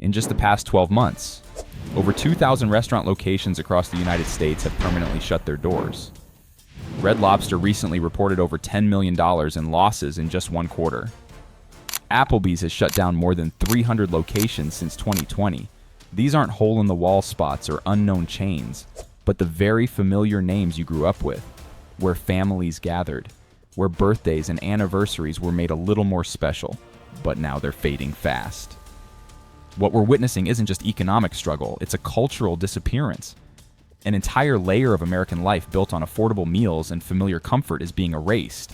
in just the past 12 months. Over 2,000 restaurant locations across the United States have permanently shut their doors. Red Lobster recently reported over $10 million in losses in just one quarter. Applebees has shut down more than 300 locations since 2020. These aren't hole-in-the-wall spots or unknown chains, but the very familiar names you grew up with, where families gathered, where birthdays and anniversaries were made a little more special, but now they're fading fast. What we're witnessing isn't just economic struggle, it's a cultural disappearance. An entire layer of American life built on affordable meals and familiar comfort is being erased,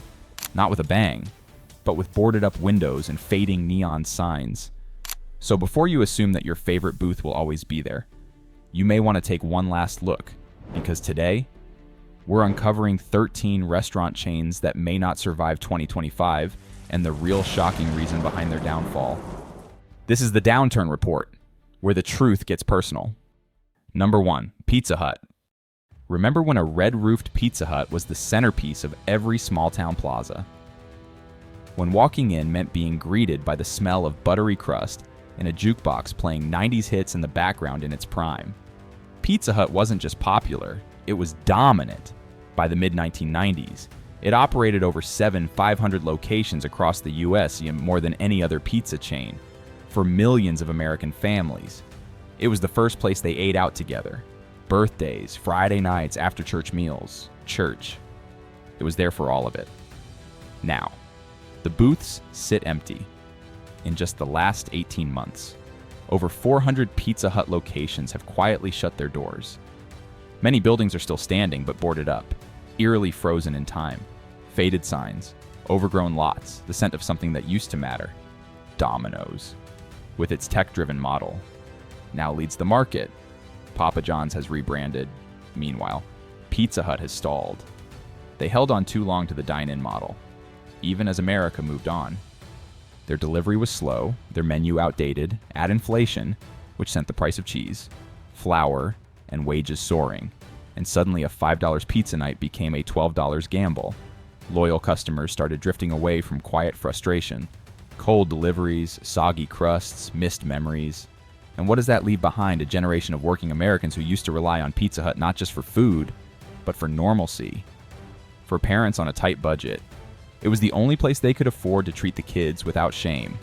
not with a bang, but with boarded-up windows and fading neon signs. So before you assume that your favorite booth will always be there, you may want to take one last look, because today, we're uncovering 13 restaurant chains that may not survive 2025 and the real shocking reason behind their downfall. This is the Downturn Report, where the truth gets personal. Number 1, Pizza Hut. Remember when a red-roofed Pizza Hut was the centerpiece of every small-town plaza? When walking in meant being greeted by the smell of buttery crust and a jukebox playing 90s hits in the background in its prime. Pizza Hut wasn't just popular, it was dominant. By the mid-1990s, it operated over 500 locations across the U.S., more than any other pizza chain, for millions of American families. It was the first place they ate out together. Birthdays, Friday nights, after-church meals, church. It was there for all of it. Now, the booths sit empty. In just the last 18 months, over 400 Pizza Hut locations have quietly shut their doors. Many buildings are still standing but boarded up, eerily frozen in time. Faded signs, overgrown lots, the scent of something that used to matter. Domino's, with its tech-driven model, now leads the market. Papa John's has rebranded. Meanwhile, Pizza Hut has stalled. They held on too long to the dine-in model, even as America moved on. Their delivery was slow, their menu outdated, add inflation, which sent the price of cheese, flour, and wages soaring, and suddenly a $5 pizza night became a $12 gamble. Loyal customers started drifting away from quiet frustration. Cold deliveries, soggy crusts, missed memories. And what does that leave behind? A generation of working Americans who used to rely on Pizza Hut not just for food, but for normalcy. For parents on a tight budget, it was the only place they could afford to treat the kids without shame.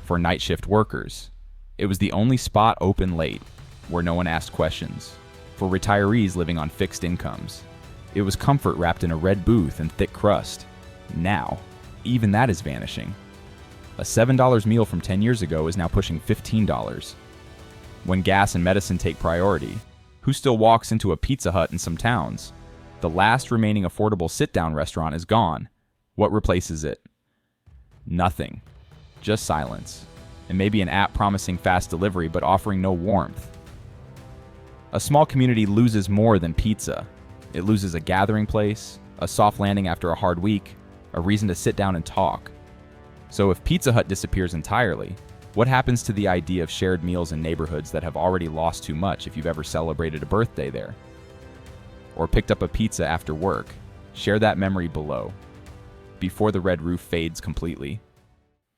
For night shift workers, it was the only spot open late, where no one asked questions. For retirees living on fixed incomes, it was comfort wrapped in a red booth and thick crust. Now, even that is vanishing. A $7 meal from 10 years ago is now pushing $15. When gas and medicine take priority, who still walks into a Pizza Hut in some towns? The last remaining affordable sit-down restaurant is gone. What replaces it? Nothing. Just silence. And maybe an app promising fast delivery but offering no warmth. A small community loses more than pizza. It loses a gathering place, a soft landing after a hard week, a reason to sit down and talk. So if Pizza Hut disappears entirely, what happens to the idea of shared meals in neighborhoods that have already lost too much if you've ever celebrated a birthday there? Or picked up a pizza after work? Share that memory below, before the red roof fades completely.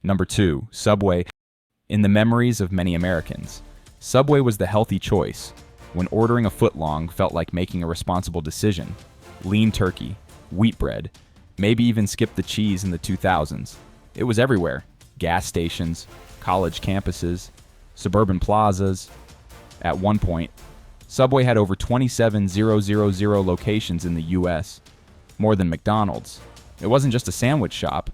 Number 2, Subway. In the memories of many Americans, Subway was the healthy choice, when ordering a footlong felt like making a responsible decision. Lean turkey, wheat bread, maybe even skip the cheese in the 2000s. It was everywhere. Gas stations, college campuses, suburban plazas. At one point, Subway had over 27,000 locations in the US, more than McDonald's. It wasn't just a sandwich shop.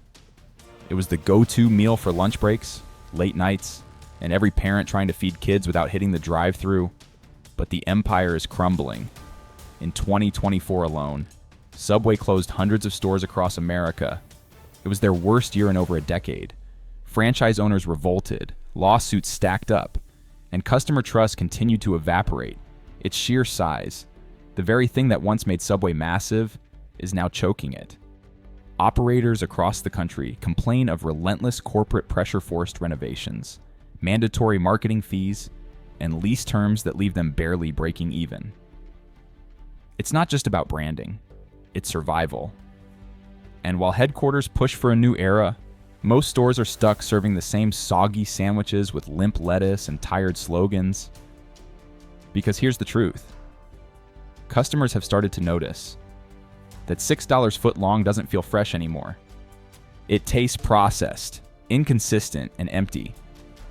It was the go-to meal for lunch breaks, late nights, and every parent trying to feed kids without hitting the drive-thru. But the empire is crumbling. In 2024 alone, Subway closed hundreds of stores across America. It was their worst year in over a decade. Franchise owners revolted, lawsuits stacked up, and customer trust continued to evaporate. Its sheer size, the very thing that once made Subway massive, is now choking it. Operators across the country complain of relentless corporate pressure-forced renovations, mandatory marketing fees, and lease terms that leave them barely breaking even. It's not just about branding, it's survival. And while headquarters push for a new era, Most stores are stuck serving the same soggy sandwiches with limp lettuce and tired slogans. Because here's the truth. Customers have started to notice that $6 foot long doesn't feel fresh anymore. It tastes processed, inconsistent, and empty.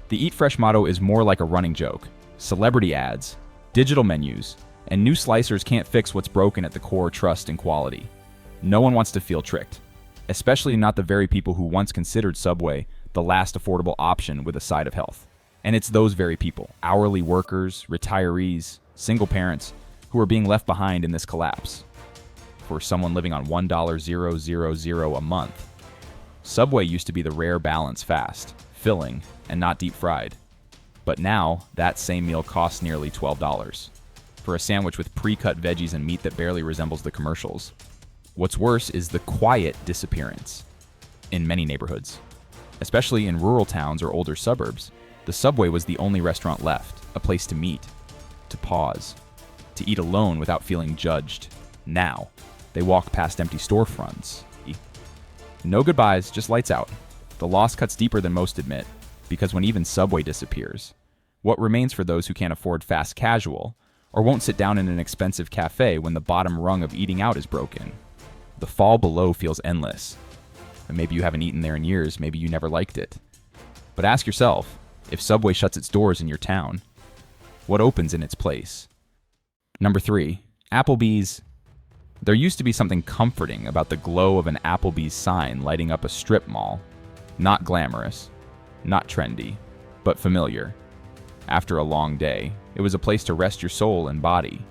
The Eat Fresh motto is more like a running joke. Celebrity ads, digital menus, and new slicers can't fix what's broken at the core: trust and quality. No one wants to feel tricked, especially not the very people who once considered Subway the last affordable option with a side of health. And it's those very people, hourly workers, retirees, single parents, who are being left behind in this collapse. For someone living on $1,000 a month, Subway used to be the rare balance: fast, filling, and not deep fried. But now, that same meal costs nearly $12 for a sandwich with pre-cut veggies and meat that barely resembles the commercials. What's worse is the quiet disappearance in many neighborhoods. Especially in rural towns or older suburbs, the Subway was the only restaurant left, a place to meet, to pause, to eat alone without feeling judged. Now, they walk past empty storefronts. No goodbyes, just lights out. The loss cuts deeper than most admit, because when even Subway disappears, what remains for those who can't afford fast casual or won't sit down in an expensive cafe when the bottom rung of eating out is broken? The fall below feels endless. And maybe you haven't eaten there in years, maybe you never liked it. But ask yourself, if Subway shuts its doors in your town, what opens in its place? Number 3, Applebees. There used to be something comforting about the glow of an Applebee's sign lighting up a strip mall. Not glamorous, not trendy, but familiar. After a long day, it was a place to rest your soul and body,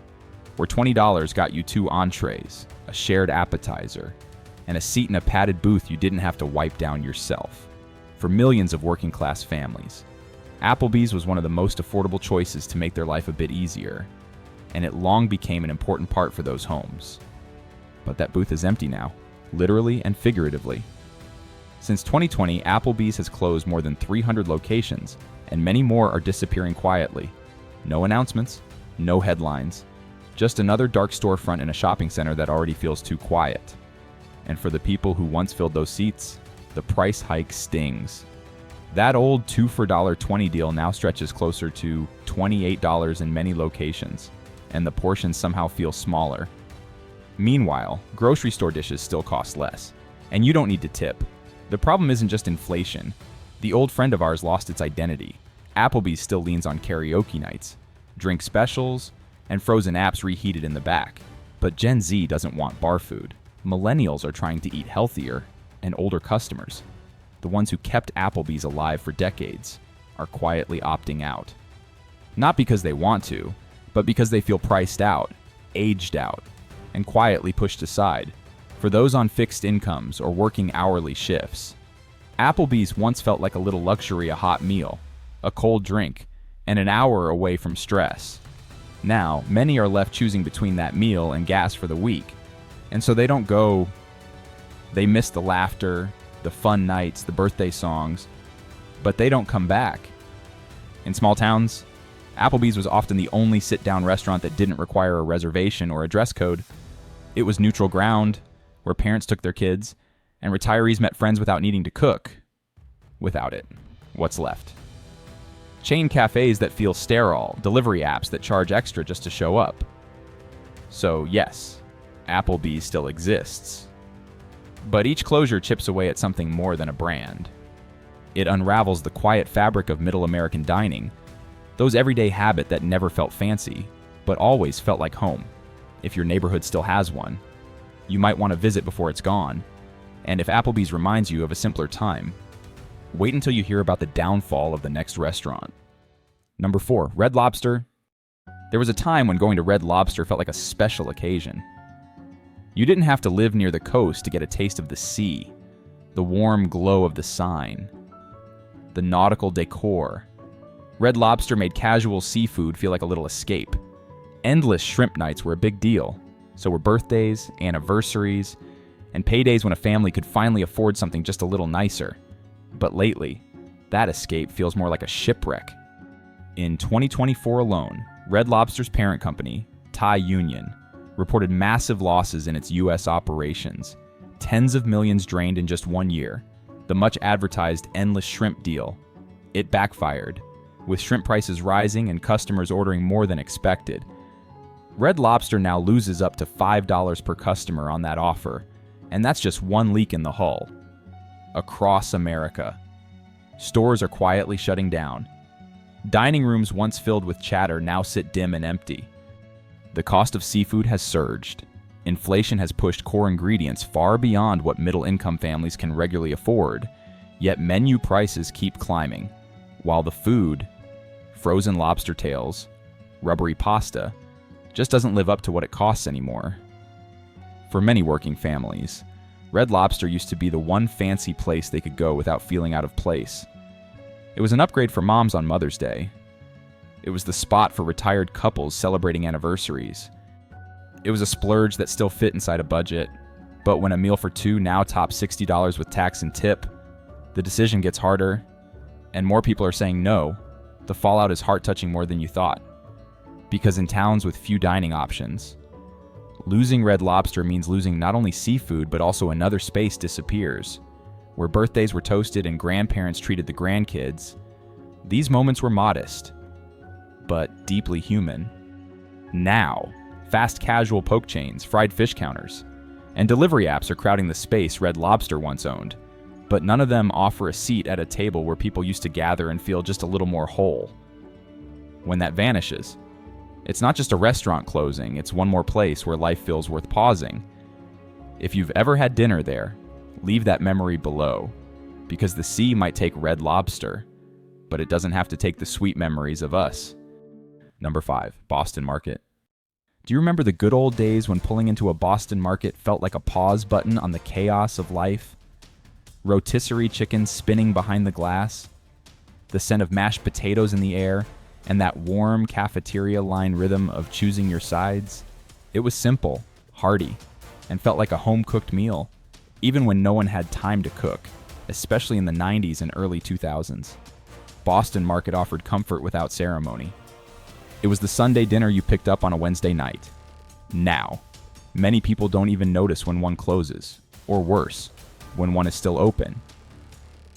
where $20 got you 2 entrees, a shared appetizer, and a seat in a padded booth you didn't have to wipe down yourself. For millions of working-class families, Applebee's was one of the most affordable choices to make their life a bit easier, and it long became an important part for those homes. But that booth is empty now, literally and figuratively. Since 2020, Applebee's has closed more than 300 locations, and many more are disappearing quietly. No announcements, no headlines, just another dark storefront in a shopping center that already feels too quiet. And for the people who once filled those seats, the price hike stings. That old 2 for $1.20 deal now stretches closer to $28 in many locations, and the portions somehow feel smaller. Meanwhile, grocery store dishes still cost less, and you don't need to tip. The problem isn't just inflation. The old friend of ours lost its identity. Applebee's still leans on karaoke nights, drink specials, and frozen apps reheated in the back. But Gen Z doesn't want bar food. Millennials are trying to eat healthier, and older customers, the ones who kept Applebee's alive for decades, are quietly opting out. Not because they want to, but because they feel priced out, aged out, and quietly pushed aside. For those on fixed incomes or working hourly shifts, Applebee's once felt like a little luxury: a hot meal, a cold drink, and an hour away from stress. Now, many are left choosing between that meal and gas for the week, and so they don't go. They miss the laughter, the fun nights, the birthday songs, but they don't come back. In small towns, Applebee's was often the only sit-down restaurant that didn't require a reservation or a dress code. It was neutral ground, where parents took their kids, and retirees met friends without needing to cook. Without it, what's left? Chain cafes that feel sterile, delivery apps that charge extra just to show up. So yes, Applebee's still exists. But each closure chips away at something more than a brand. It unravels the quiet fabric of middle American dining, those everyday habits that never felt fancy, but always felt like home. If your neighborhood still has one, you might want to visit before it's gone. And if Applebee's reminds you of a simpler time, wait until you hear about the downfall of the next restaurant. Number 4, Red Lobster. There was a time when going to Red Lobster felt like a special occasion. You didn't have to live near the coast to get a taste of the sea, the warm glow of the sign, the nautical decor. Red Lobster made casual seafood feel like a little escape. Endless shrimp nights were a big deal. So were birthdays, anniversaries, and paydays when a family could finally afford something just a little nicer. But lately, that escape feels more like a shipwreck. In 2024 alone, Red Lobster's parent company, Thai Union, reported massive losses in its U.S. operations, tens of millions drained in just 1 year. The much advertised endless shrimp deal. It backfired, with shrimp prices rising and customers ordering more than expected. Red Lobster now loses up to $5 per customer on that offer, and that's just one leak in the hull. Across America, stores are quietly shutting down. Dining rooms once filled with chatter now sit dim and empty. The cost of seafood has surged. Inflation has pushed core ingredients far beyond what middle-income families can regularly afford, yet menu prices keep climbing, while the food, frozen lobster tails, rubbery pasta, just doesn't live up to what it costs anymore. For many working families, Red Lobster used to be the one fancy place they could go without feeling out of place. It was an upgrade for moms on Mother's Day. It was the spot for retired couples celebrating anniversaries. It was a splurge that still fit inside a budget, but when a meal for two now tops $60 with tax and tip, the decision gets harder, and more people are saying no. The fallout is heart-touching more than you thought. Because in towns with few dining options, losing Red Lobster means losing not only seafood, but also another space disappears. Where birthdays were toasted and grandparents treated the grandkids, these moments were modest, but deeply human. Now, fast casual poke chains, fried fish counters, and delivery apps are crowding the space Red Lobster once owned, but none of them offer a seat at a table where people used to gather and feel just a little more whole. When that vanishes, it's not just a restaurant closing, it's one more place where life feels worth pausing. If you've ever had dinner there, leave that memory below, because the sea might take Red Lobster, but it doesn't have to take the sweet memories of us. Number 5, Boston Market. Do you remember the good old days when pulling into a Boston Market felt like a pause button on the chaos of life? Rotisserie chicken spinning behind the glass, the scent of mashed potatoes in the air, and that warm cafeteria line rhythm of choosing your sides. It was simple, hearty, and felt like a home-cooked meal, even when no one had time to cook, especially in the 90s and early 2000s. Boston Market offered comfort without ceremony. It was the Sunday dinner you picked up on a Wednesday night. Now, many people don't even notice when one closes, or worse, when one is still open.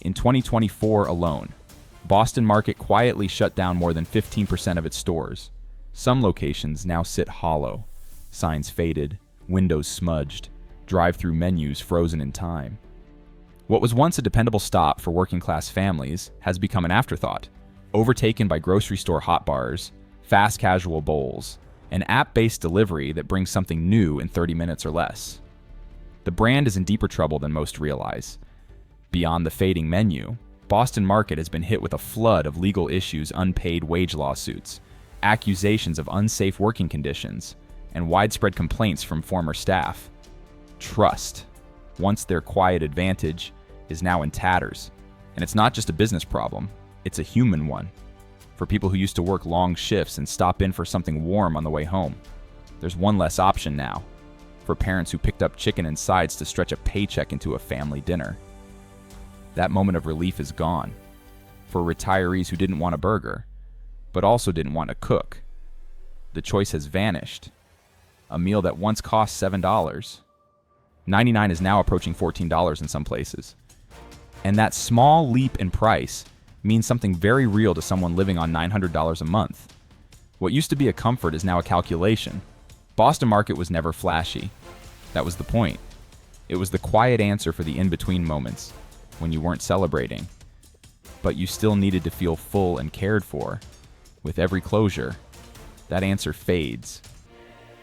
In 2024 alone, Boston Market quietly shut down more than 15% of its stores. Some locations now sit hollow, signs faded, windows smudged, drive-through menus frozen in time. What was once a dependable stop for working-class families has become an afterthought, overtaken by grocery store hot bars, fast casual bowls, and app-based delivery that brings something new in 30 minutes or less. The brand is in deeper trouble than most realize. Beyond the fading menu, Boston Market has been hit with a flood of legal issues, unpaid wage lawsuits, accusations of unsafe working conditions, and widespread complaints from former staff. Trust, once their quiet advantage, is now in tatters. And it's not just a business problem, it's a human one. For people who used to work long shifts and stop in for something warm on the way home, there's one less option now. For parents who picked up chicken and sides to stretch a paycheck into a family dinner, that moment of relief is gone. For retirees who didn't want a burger, but also didn't want to cook, the choice has vanished. A meal that once cost $7.99 is now approaching $14 in some places. And that small leap in price means something very real to someone living on $900 a month. What used to be a comfort is now a calculation. Boston Market was never flashy. That was the point. It was the quiet answer for the in-between moments, when you weren't celebrating, but you still needed to feel full and cared for. With every closure, that answer fades.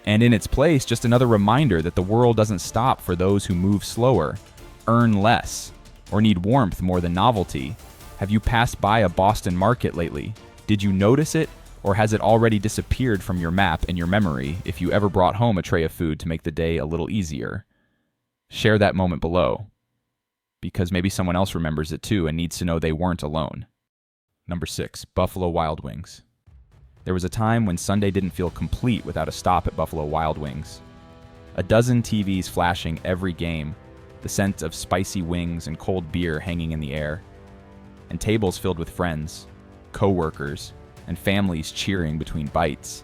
And in its place, just another reminder that the world doesn't stop for those who move slower, earn less, or need warmth more than novelty. Have you passed by a Boston Market lately? Did you notice it, or has it already disappeared from your map and your memory if you ever brought home a tray of food to make the day a little easier? Share that moment below, because maybe someone else remembers it too and needs to know they weren't alone. Number 6, Buffalo Wild Wings. There was a time when Sunday didn't feel complete without a stop at Buffalo Wild Wings. A dozen TVs flashing every game, the scent of spicy wings and cold beer hanging in the air, and tables filled with friends, co-workers, and families cheering between bites.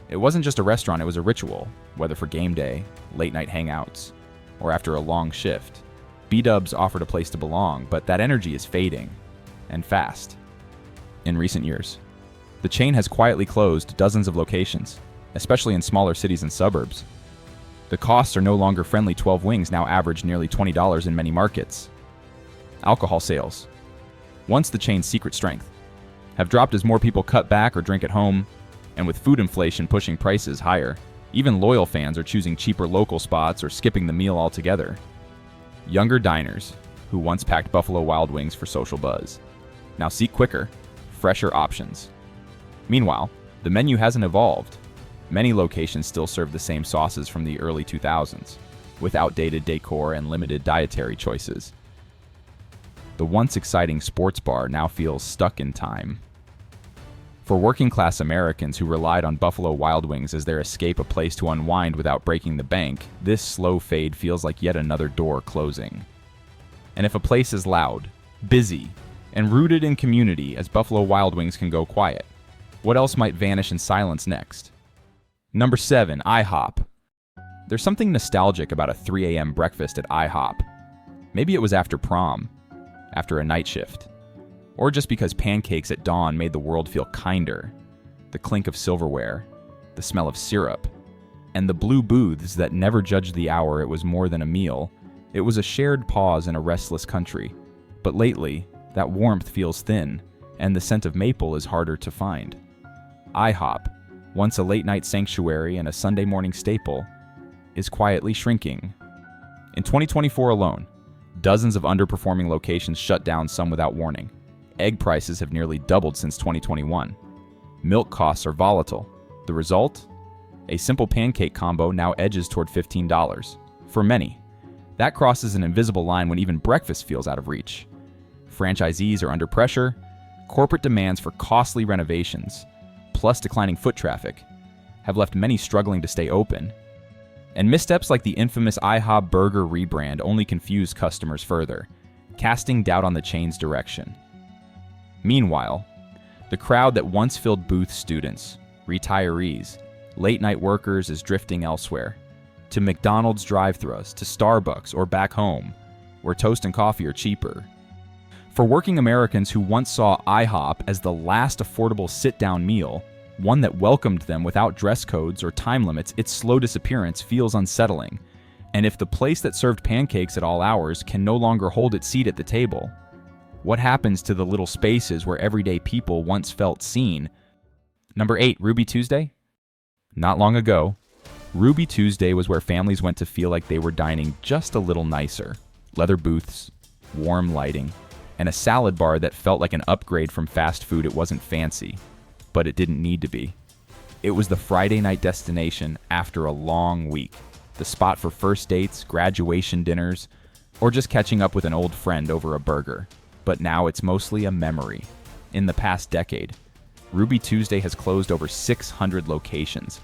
It wasn't just a restaurant, it was a ritual, whether for game day, late night hangouts, or after a long shift. B-dubs offered a place to belong, but that energy is fading, and fast. In recent years, the chain has quietly closed dozens of locations, especially in smaller cities and suburbs. The costs are no longer friendly. 12 wings now average nearly $20 in many markets. Alcohol sales, once the chain's secret strength, have dropped as more people cut back or drink at home, and with food inflation pushing prices higher, even loyal fans are choosing cheaper local spots or skipping the meal altogether. Younger diners, who once packed Buffalo Wild Wings for social buzz, now seek quicker, fresher options. Meanwhile, the menu hasn't evolved. Many locations still serve the same sauces from the early 2000s, with outdated decor and limited dietary choices. The once exciting sports bar now feels stuck in time. For working-class Americans who relied on Buffalo Wild Wings as their escape, a place to unwind without breaking the bank, this slow fade feels like yet another door closing. And if a place is loud, busy, and rooted in community as Buffalo Wild Wings can go quiet, what else might vanish in silence next? Number 7, IHOP. There's something nostalgic about a 3 a.m. breakfast at IHOP. Maybe it was after prom, after a night shift, or just because pancakes at dawn made the world feel kinder. The clink of silverware, the smell of syrup, and the blue booths that never judged the hour. It was more than a meal. It was a shared pause in a restless country. But lately, that warmth feels thin, and the scent of maple is harder to find. IHOP, once a late-night sanctuary and a Sunday morning staple, is quietly shrinking. In 2024 alone, dozens of underperforming locations shut down, some without warning. Egg prices have nearly doubled since 2021. Milk costs are volatile. The result? A simple pancake combo now edges toward $15. For many, that crosses an invisible line when even breakfast feels out of reach. Franchisees are under pressure. Corporate demands for costly renovations, plus declining foot traffic, have left many struggling to stay open. And missteps like the infamous IHOP burger rebrand only confuse customers further, casting doubt on the chain's direction. Meanwhile, the crowd that once filled booth students, retirees, late-night workers is drifting elsewhere, to McDonald's drive-thrus, to Starbucks, or back home, where toast and coffee are cheaper. For working Americans who once saw IHOP as the last affordable sit-down meal, one that welcomed them without dress codes or time limits, its slow disappearance feels unsettling. And if the place that served pancakes at all hours can no longer hold its seat at the table, what happens to the little spaces where everyday people once felt seen? Number 8, Ruby Tuesday? Not long ago, Ruby Tuesday was where families went to feel like they were dining just a little nicer. Leather booths, warm lighting, and a salad bar that felt like an upgrade from fast food. It wasn't fancy, but it didn't need to be. It was the Friday night destination after a long week, the spot for first dates, graduation dinners, or just catching up with an old friend over a burger. But now it's mostly a memory. In the past decade, Ruby Tuesday has closed over 600 locations.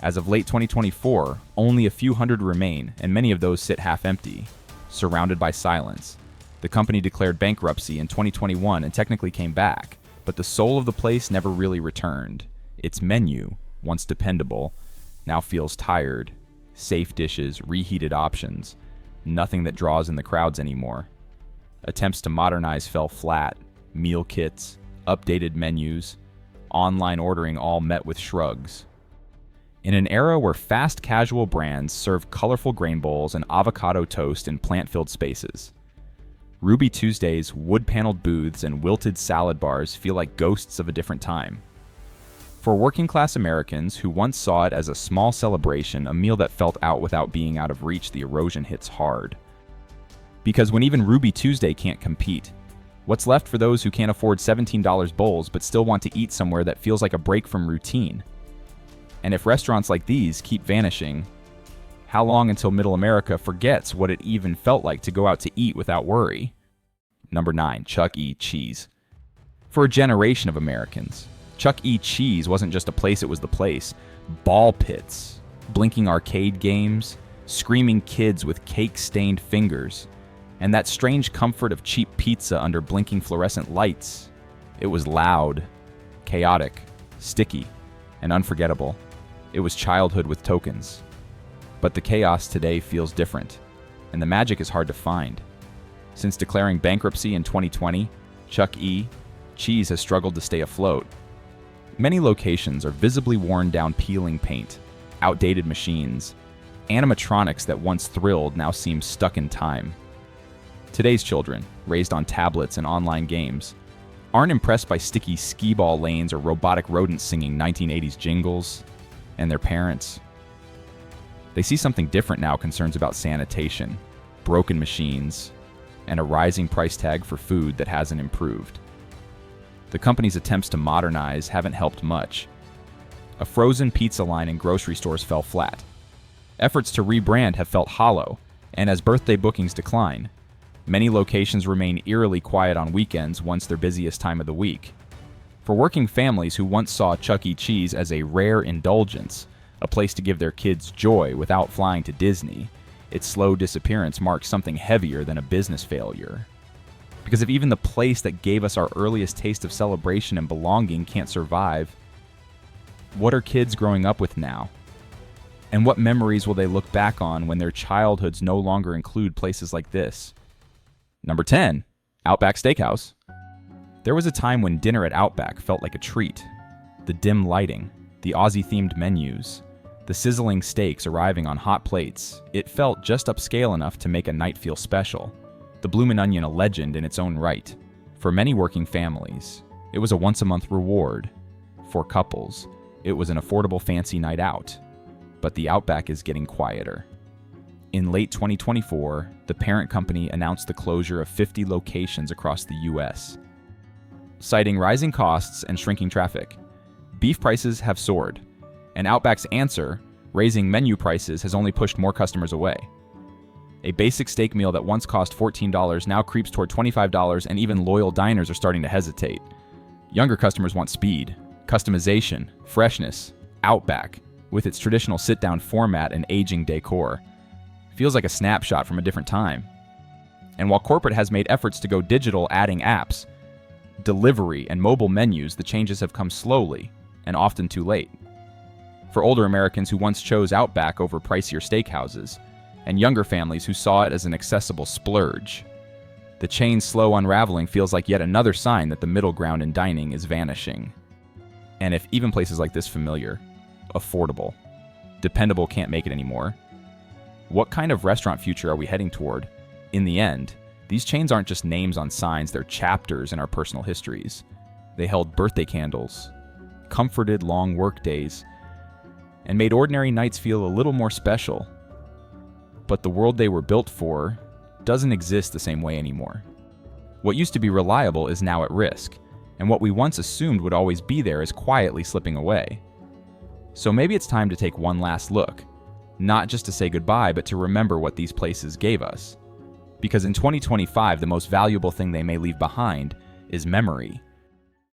As of late 2024, only a few hundred remain, and many of those sit half empty, surrounded by silence. The company declared bankruptcy in 2021 and technically came back, but the soul of the place never really returned. Its menu, once dependable, now feels tired. Safe dishes, reheated options, nothing that draws in the crowds anymore. Attempts to modernize fell flat. Meal kits, updated menus, online ordering all met with shrugs. In an era where fast casual brands serve colorful grain bowls and avocado toast in plant-filled spaces, Ruby Tuesday's wood-paneled booths and wilted salad bars feel like ghosts of a different time. For working-class Americans who once saw it as a small celebration, a meal that felt out without being out of reach, the erosion hits hard. Because when even Ruby Tuesday can't compete, what's left for those who can't afford $17 bowls but still want to eat somewhere that feels like a break from routine? And if restaurants like these keep vanishing, how long until Middle America forgets what it even felt like to go out to eat without worry? Number 9, Chuck E. Cheese. For a generation of Americans, Chuck E. Cheese wasn't just a place, it was the place. Ball pits, blinking arcade games, screaming kids with cake-stained fingers, and that strange comfort of cheap pizza under blinking fluorescent lights. It was loud, chaotic, sticky, and unforgettable. It was childhood with tokens. But the chaos today feels different. and the magic is hard to find. Since declaring bankruptcy in 2020, Chuck E. Cheese has struggled to stay afloat. Many locations are visibly worn down, peeling paint, outdated machines, animatronics that once thrilled now seem stuck in time. Today's children, raised on tablets and online games, aren't impressed by sticky skee-ball lanes or robotic rodents singing 1980s jingles, and their parents. They see something different now: concerns about sanitation, broken machines, and a rising price tag for food that hasn't improved. The company's attempts to modernize haven't helped much. A frozen pizza line in grocery stores fell flat. Efforts to rebrand have felt hollow, and as birthday bookings decline, many locations remain eerily quiet on weekends, once their busiest time of the week. For working families who once saw Chuck E. Cheese as a rare indulgence, a place to give their kids joy without flying to Disney, its slow disappearance marks something heavier than a business failure. Because if even the place that gave us our earliest taste of celebration and belonging can't survive, what are kids growing up with now? And what memories will they look back on when their childhoods no longer include places like this? Number 10, Outback Steakhouse. There was a time when dinner at Outback felt like a treat. The dim lighting, the Aussie-themed menus, the sizzling steaks arriving on hot plates, it felt just upscale enough to make a night feel special. The Bloomin' Onion a legend in its own right. For many working families, it was a once-a-month reward. For couples, it was an affordable fancy night out. But the Outback is getting quieter. In late 2024, the parent company announced the closure of 50 locations across the U.S. Citing rising costs and shrinking traffic, beef prices have soared, and Outback's answer, raising menu prices, has only pushed more customers away. A basic steak meal that once cost $14 now creeps toward $25, and even loyal diners are starting to hesitate. Younger customers want speed, customization, freshness. Outback, with its traditional sit-down format and aging decor, feels like a snapshot from a different time. And while corporate has made efforts to go digital, adding apps, delivery, and mobile menus, the changes have come slowly and often too late. For older Americans who once chose Outback over pricier steakhouses, and younger families who saw it as an accessible splurge, the chain's slow unraveling feels like yet another sign that the middle ground in dining is vanishing. And if even places like this familiar, affordable, dependable can't make it anymore, what kind of restaurant future are we heading toward? In the end, these chains aren't just names on signs, they're chapters in our personal histories. They held birthday candles, comforted long work days, and made ordinary nights feel a little more special. But the world they were built for doesn't exist the same way anymore. What used to be reliable is now at risk, and what we once assumed would always be there is quietly slipping away. So maybe it's time to take one last look, not just to say goodbye, but to remember what these places gave us. Because in 2025, the most valuable thing they may leave behind is memory.